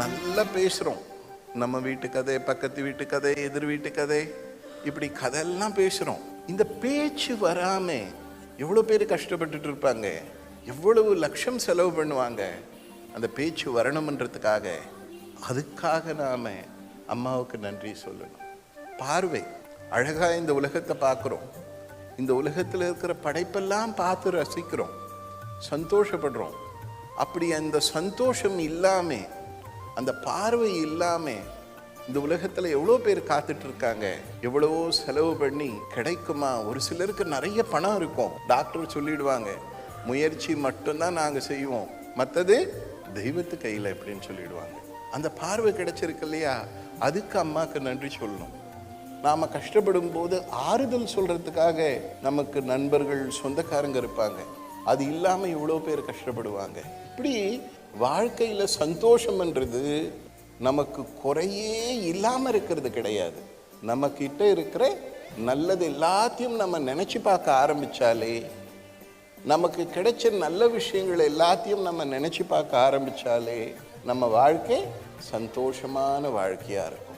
நல்லா பேசுகிறோம். நம்ம வீட்டு கதை, பக்கத்து வீட்டு கதை, எதிர் வீட்டு கதை, இப்படி கதையெல்லாம் பேசுகிறோம். இந்த பேச்சு வராமல் எவ்வளோ பேர் கஷ்டப்பட்டுட்டு இருப்பாங்க, எவ்வளவு லட்சம் செலவு பண்ணுவாங்க அந்த பேச்சு வரணுமன்றதுக்காக. அதுக்காக நாம் அம்மாவுக்கு நன்றி சொல்லணும். பார்வை அழகாக இந்த உலகத்தை பார்க்குறோம். இந்த உலகத்தில் இருக்கிற படைப்பெல்லாம் பார்த்து ரசிக்கிறோம், சந்தோஷப்படுறோம். அப்படி அந்த சந்தோஷம் இல்லாமல், அந்த பார்வை இல்லாமல் இந்த உலகத்தில் எவ்வளோ பேர் காத்துட்டு இருக்காங்க. எவ்வளவோ செலவு பண்ணி கிடைக்குமா? ஒரு சிலருக்கு நிறைய பணம் இருக்கும், டாக்டர் சொல்லிடுவாங்க முயற்சி மட்டும்தான் நாங்கள் செய்வோம், மற்றது தெய்வத்து கையில் அப்படின்னு சொல்லிடுவாங்க. அந்த பார்வை கிடைச்சிருக்கு இல்லையா, அதுக்கு அம்மாவுக்கு நன்றி சொல்லணும். நாம் கஷ்டப்படும் போது ஆறுதல் சொல்கிறதுக்காக நமக்கு நண்பர்கள், சொந்தக்காரங்க இருப்பாங்க. அது இல்லாமல் இவ்வளோ பேர் கஷ்டப்படுவாங்க. இப்படி வாழ்க்கையில் சந்தோஷம்ன்றது நமக்கு குறையே இல்லாமல் இருக்கிறது கிடையாது. நம்மக்கிட்ட இருக்கிற நல்லது எல்லாத்தையும் நம்ம நினச்சி பார்க்க ஆரம்பித்தாலே, நமக்கு கிடைச்ச நல்ல விஷயங்கள் எல்லாத்தையும் நம்ம நினச்சி பார்க்க ஆரம்பித்தாலே நம்ம வாழ்க்கை சந்தோஷமான வாழ்க்கையாக இருக்கும்.